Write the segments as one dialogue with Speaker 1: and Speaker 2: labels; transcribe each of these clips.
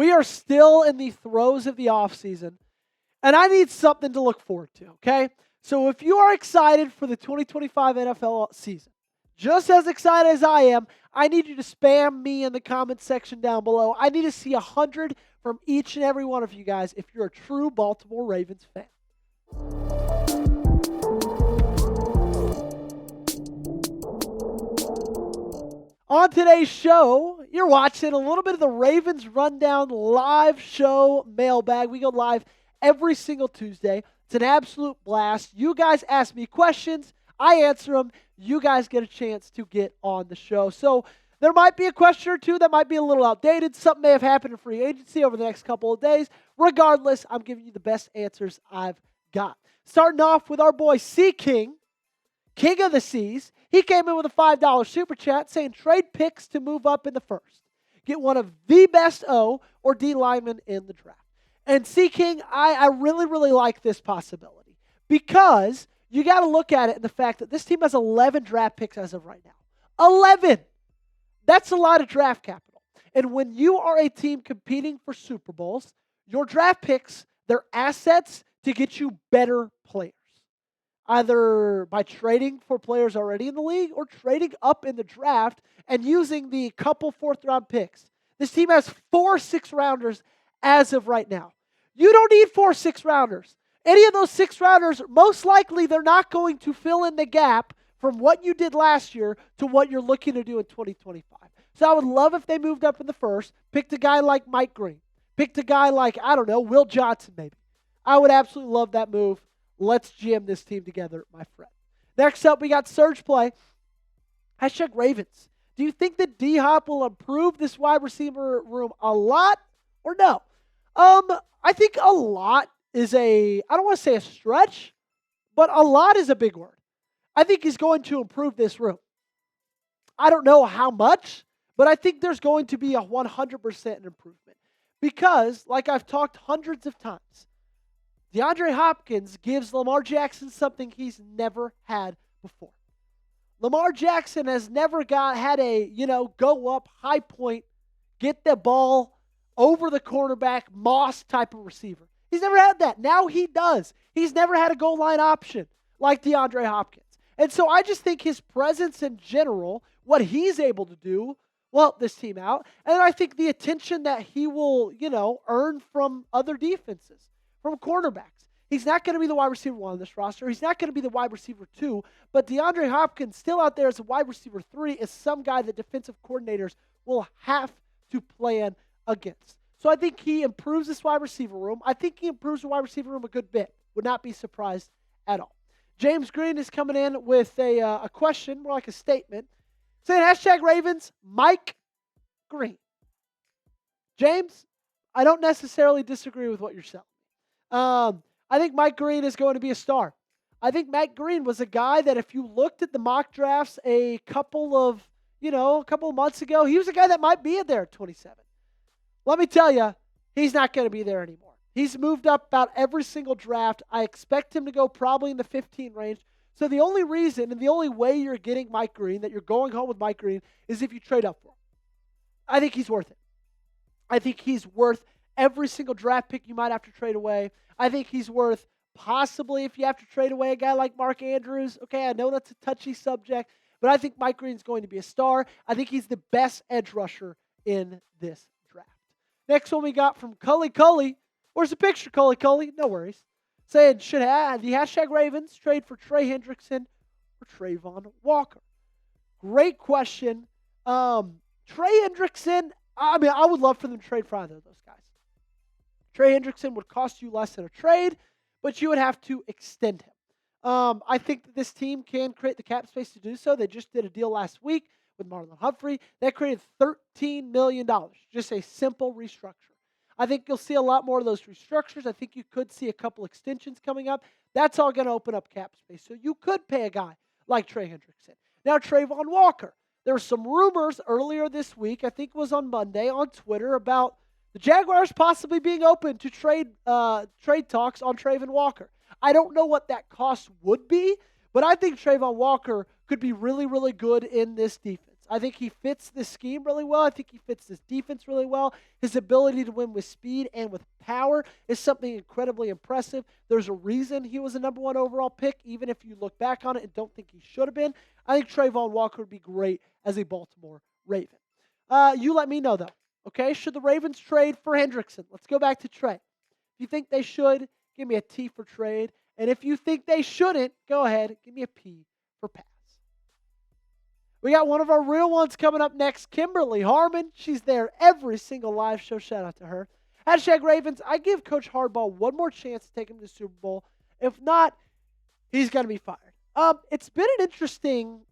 Speaker 1: We are still in the throes of the offseason, and I need something to look forward to, okay? So if you are excited for the 2025 NFL season, just as excited as I am, I need you to spam me in the comment section down below. I need to see 100 from each and every one of you guys if you're a true Baltimore Ravens fan. On today's show, you're watching a little bit of the Ravens Rundown live show mailbag. We go live every single Tuesday. It's an absolute blast. You guys ask me questions. I answer them. You guys get a chance to get on the show. So there might be a question or two that might be a little outdated. Something may have happened in free agency over the next couple of days. Regardless, I'm giving you the best answers I've got. Starting off with our boy C King, King of the Seas. He came in with a $5 super chat saying trade picks to move up in the first. Get one of the best O or D linemen in the draft. And C King, I really, really like this possibility because you got to look at it in the fact that this team has 11 draft picks as of right now. 11! That's a lot of draft capital. And when you are a team competing for Super Bowls, your draft picks, they're assets to get you better players. Either by trading for players already in the league or trading up in the draft and using the couple fourth-round picks. This team has 4 6-rounders as of right now. You don't need 4 6-rounders. Any of those 6-rounders, most likely they're not going to fill in the gap from what you did last year to what you're looking to do in 2025. So I would love if they moved up in the first, picked a guy like Mike Green, picked a guy like, I don't know, Will Johnson maybe. I would absolutely love that move. Let's jam this team together, my friend. Next up, we got Surge Play. Hashtag Ravens. Do you think that D-Hop will improve this wide receiver room a lot or no? I think a lot is I don't want to say a stretch, but a lot is a big word. I think he's going to improve this room. I don't know how much, but I think there's going to be a 100% improvement. Because, like I've talked hundreds of times, DeAndre Hopkins gives Lamar Jackson something he's never had before. Lamar Jackson has never had a, go up, high point, get the ball over the cornerback, Moss type of receiver. He's never had that. Now he does. He's never had a goal line option like DeAndre Hopkins. And so I just think his presence in general, what he's able to do, will help this team out. And I think the attention that he will, earn from other defenses, from cornerbacks. He's not going to be the wide receiver 1 on this roster. He's not going to be the wide receiver 2. But DeAndre Hopkins, still out there as a wide receiver 3, is some guy that defensive coordinators will have to plan against. So I think he improves this wide receiver room. I think he improves the wide receiver room a good bit. Would not be surprised at all. James Green is coming in with a question, more like a statement, saying hashtag Ravens, Mike Green. James, I don't necessarily disagree with what you're saying. I think Mike Green is going to be a star. I think Mike Green was a guy that if you looked at the mock drafts a couple of months ago, he was a guy that might be in there at 27. Let me tell you, he's not going to be there anymore. He's moved up about every single draft. I expect him to go probably in the 15 range. So the only reason and the only way you're getting Mike Green, that you're going home with Mike Green, is if you trade up for him. I think he's worth it. I think he's worth every single draft pick you might have to trade away. I think he's worth possibly if you have to trade away a guy like Mark Andrews. Okay, I know that's a touchy subject, but I think Mike Green's going to be a star. I think he's the best edge rusher in this draft. Next one we got from Cully. Where's the picture, Cully? No worries. Saying, should have the hashtag Ravens trade for Trey Hendrickson or Trayvon Walker? Great question. Trey Hendrickson, I would love for them to trade for either of those guys. Trey Hendrickson would cost you less than a trade, but you would have to extend him. I think that this team can create the cap space to do so. They just did a deal last week with Marlon Humphrey. That created $13 million, just a simple restructure. I think you'll see a lot more of those restructures. I think you could see a couple extensions coming up. That's all going to open up cap space. So you could pay a guy like Trey Hendrickson. Now, Trayvon Walker. There were some rumors earlier this week, I think it was on Monday, on Twitter, about the Jaguars possibly being open to trade talks on Trayvon Walker. I don't know what that cost would be, but I think Trayvon Walker could be really, really good in this defense. I think he fits this scheme really well. I think he fits this defense really well. His ability to win with speed and with power is something incredibly impressive. There's a reason he was a number 1 overall pick, even if you look back on it and don't think he should have been. I think Trayvon Walker would be great as a Baltimore Raven. You let me know, though. Okay, should the Ravens trade for Hendrickson? Let's go back to Trey. If you think they should, give me a T for trade. And if you think they shouldn't, go ahead, give me a P for pass. We got one of our real ones coming up next, Kimberly Harmon. She's there every single live show. Shout out to her. #Ravens, I give Coach Harbaugh one more chance to take him to the Super Bowl. If not, he's going to be fired. It's been an interesting,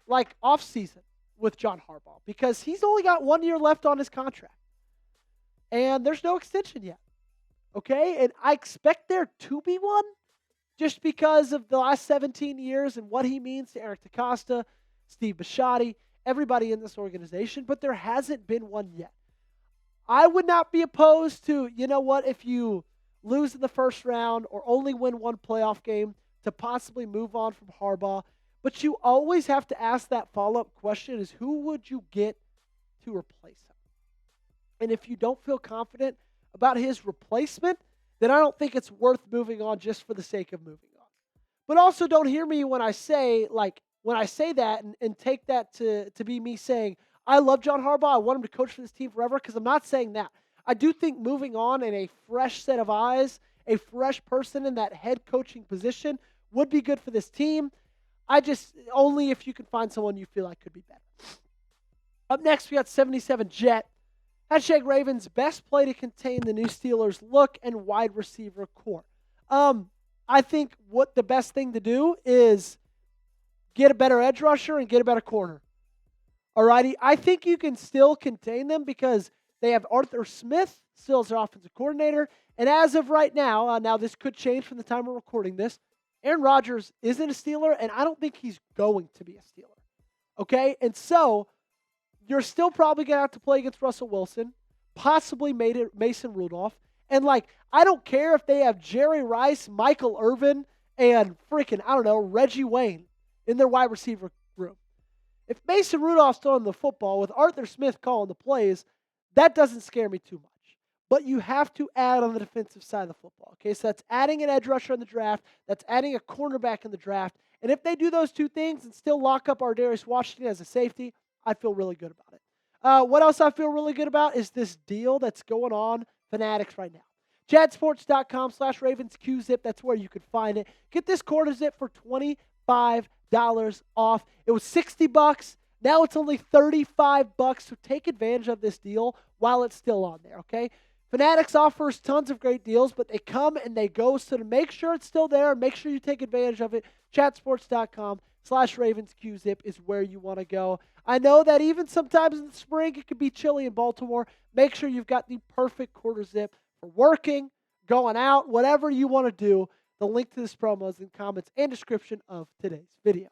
Speaker 1: offseason with John Harbaugh because he's only got 1 year left on his contract. And there's no extension yet. Okay? And I expect there to be one just because of the last 17 years and what he means to Eric DeCosta, Steve Bisciotti, everybody in this organization, but there hasn't been one yet. I would not be opposed to, if you lose in the first round or only win one playoff game, to possibly move on from Harbaugh. But you always have to ask that follow-up question is who would you get to replace him? And if you don't feel confident about his replacement, then I don't think it's worth moving on just for the sake of moving on. But also don't hear me when I say that and take that to be me saying, I love John Harbaugh, I want him to coach for this team forever, because I'm not saying that. I do think moving on in a fresh set of eyes, a fresh person in that head coaching position would be good for this team. Only if you can find someone you feel like could be better. Up next, we got 77 Jet. #Ravens, best play to contain the new Steelers look and wide receiver core. I think what the best thing to do is get a better edge rusher and get a better corner. Alrighty, I think you can still contain them because they have Arthur Smith still as their offensive coordinator. And as of right now, now this could change from the time we're recording this, Aaron Rodgers isn't a Steeler, and I don't think he's going to be a Steeler. Okay? And so, you're still probably going to have to play against Russell Wilson, possibly Mason Rudolph. And, I don't care if they have Jerry Rice, Michael Irvin, and Reggie Wayne in their wide receiver room. If Mason Rudolph's throwing the football with Arthur Smith calling the plays, that doesn't scare me too much. But you have to add on the defensive side of the football. Okay, so that's adding an edge rusher in the draft. That's adding a cornerback in the draft. And if they do those two things and still lock up Ardarius Washington as a safety, I feel really good about it. What else I feel really good about is this deal that's going on Fanatics right now. Chadsports.com/RavensQZip. That's where you can find it. Get this quarter zip for $25 off. It was $60. Now it's only $35. So take advantage of this deal while it's still on there, okay? Fanatics offers tons of great deals, but they come and they go. So to make sure it's still there, make sure you take advantage of it. Chatsports.com/RavensQZip is where you want to go. I know that even sometimes in the spring, it can be chilly in Baltimore. Make sure you've got the perfect quarter zip for working, going out, whatever you want to do. The link to this promo is in the comments and description of today's video.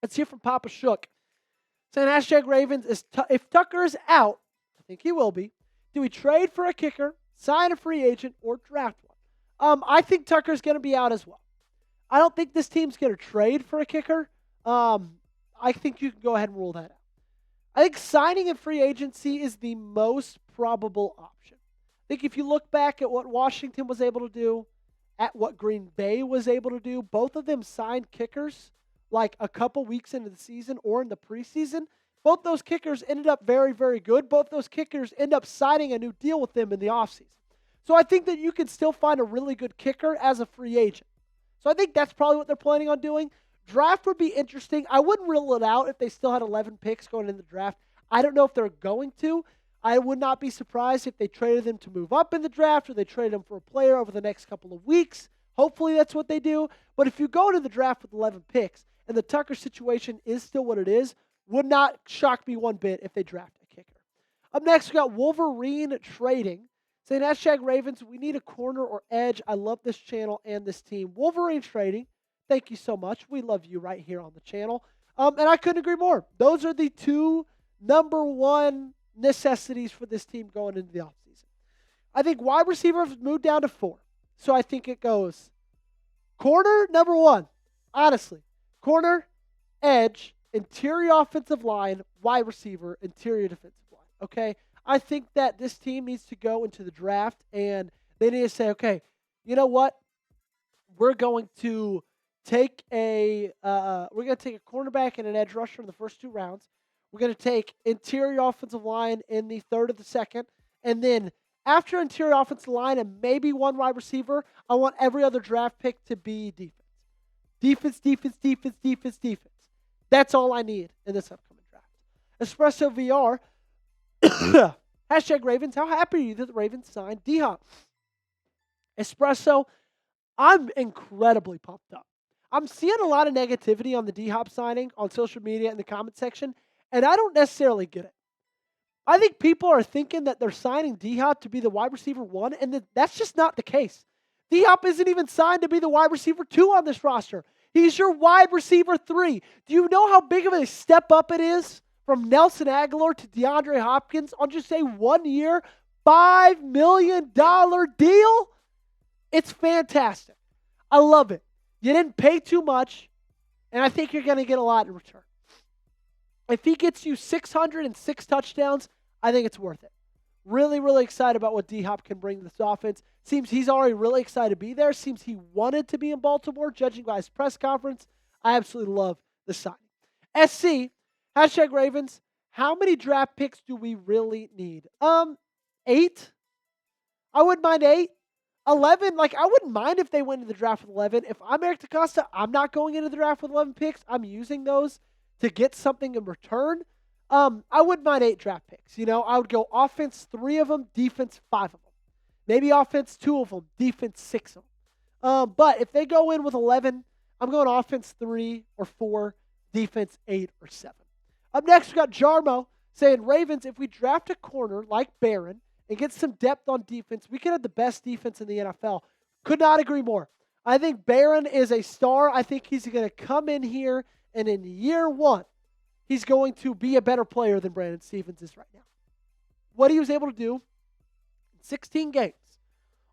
Speaker 1: Let's hear from Papa Shook. Saying #Ravens, if Tucker is out, I think he will be, do we trade for a kicker, sign a free agent, or draft one? I think Tucker's going to be out as well. I don't think this team's going to trade for a kicker. I think you can go ahead and rule that out. I think signing a free agency is the most probable option. I think if you look back at what Washington was able to do, at what Green Bay was able to do, both of them signed kickers a couple weeks into the season or in the preseason. Both those kickers ended up very, very good. Both those kickers end up signing a new deal with them in the offseason. So I think that you can still find a really good kicker as a free agent. So I think that's probably what they're planning on doing. Draft would be interesting. I wouldn't rule it out if they still had 11 picks going in the draft. I don't know if they're going to. I would not be surprised if they traded them to move up in the draft or they traded them for a player over the next couple of weeks. Hopefully that's what they do. But if you go to the draft with 11 picks and the Tucker situation is still what it is, would not shock me one bit if they draft a kicker. Up next, we got Wolverine Trading. Saying #Ravens, we need a corner or edge. I love this channel and this team. Wolverine Trading, thank you so much. We love you right here on the channel. And I couldn't agree more. Those are the two number one necessities for this team going into the offseason. I think wide receiver has moved down to 4. So I think it goes corner, number 1. Honestly. Corner, edge, interior offensive line, wide receiver, interior defensive line. Okay? I think that this team needs to go into the draft and they need to say, okay, you know what? We're going to take a cornerback and an edge rusher in the first 2 rounds. We're going to take interior offensive line in the third or the second, and then after interior offensive line and maybe 1 wide receiver, I want every other draft pick to be defense. Defense, defense, defense, defense, defense. That's all I need in this upcoming draft. Espresso VR. Hashtag Ravens. How happy are you that the Ravens signed D-Hop? Espresso. I'm incredibly pumped up. I'm seeing a lot of negativity on the D-Hop signing on social media in the comment section, and I don't necessarily get it. I think people are thinking that they're signing D-Hop to be the wide receiver 1, and that's just not the case. D-Hop isn't even signed to be the wide receiver 2 on this roster. He's your wide receiver 3. Do you know how big of a step up it is from Nelson Aguilar to DeAndre Hopkins on just a 1-year, $5 million deal? It's fantastic. I love it. You didn't pay too much, and I think you're going to get a lot in return. If he gets you 606 touchdowns, I think it's worth it. Really, really excited about what D-Hop can bring to this offense. Seems he's already really excited to be there. Seems he wanted to be in Baltimore, judging by his press conference. I absolutely love the signing. SC, hashtag Ravens. How many draft picks do we really need? 8. I wouldn't mind 8. 11, I wouldn't mind if they went into the draft with 11. If I'm Eric DeCosta, I'm not going into the draft with 11 picks. I'm using those to get something in return. I wouldn't mind 8 draft picks. I would go offense 3 of them, defense 5 of them. Maybe offense 2 of them, defense 6 of them. But if they go in with 11, I'm going offense 3 or 4, defense 8 or 7. Up next, we got Jarmo saying, Ravens, if we draft a corner like Barron and get some depth on defense, we could have the best defense in the NFL. Could not agree more. I think Barron is a star. I think he's going to come in here, and in year 1, he's going to be a better player than Brandon Stephens is right now. What he was able to do in 16 games,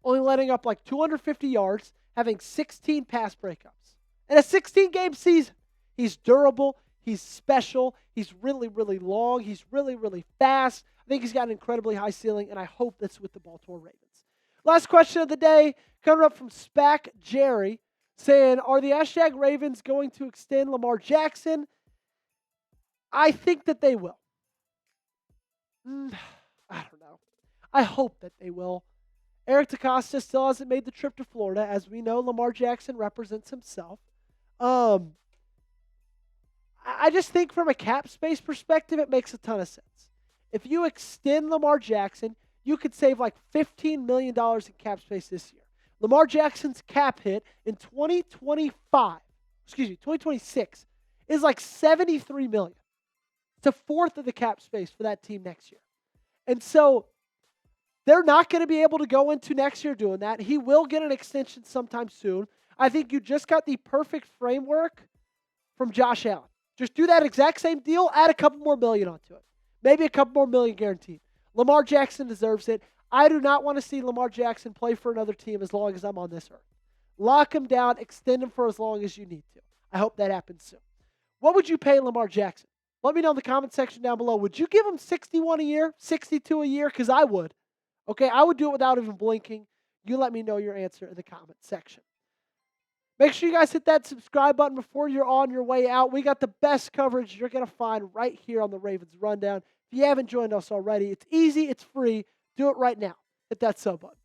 Speaker 1: only letting up 250 yards, having 16 pass breakups. In a 16-game season, he's durable, he's special, he's really, really long, he's really, really fast. I think he's got an incredibly high ceiling, and I hope that's with the Baltimore Ravens. Last question of the day, coming up from Spack Jerry, saying, are the hashtag Ravens going to extend Lamar Jackson? I think that they will. I don't know. I hope that they will. Eric DeCosta still hasn't made the trip to Florida. As we know, Lamar Jackson represents himself. I just think from a cap space perspective, it makes a ton of sense. If you extend Lamar Jackson, you could save $15 million in cap space this year. Lamar Jackson's cap hit in 2026 is $73 million. It's a fourth of the cap space for that team next year. And so they're not going to be able to go into next year doing that. He will get an extension sometime soon. I think you just got the perfect framework from Josh Allen. Just do that exact same deal, add a couple more million onto it. Maybe a couple more million guaranteed. Lamar Jackson deserves it. I do not want to see Lamar Jackson play for another team as long as I'm on this earth. Lock him down, extend him for as long as you need to. I hope that happens soon. What would you pay Lamar Jackson? Let me know in the comment section down below. Would you give him 61 a year, 62 a year? Because I would. Okay, I would do it without even blinking. You let me know your answer in the comment section. Make sure you guys hit that subscribe button before you're on your way out. We got the best coverage you're going to find right here on the Ravens Rundown. If you haven't joined us already, it's easy, it's free. Do it right now. Hit that sub button.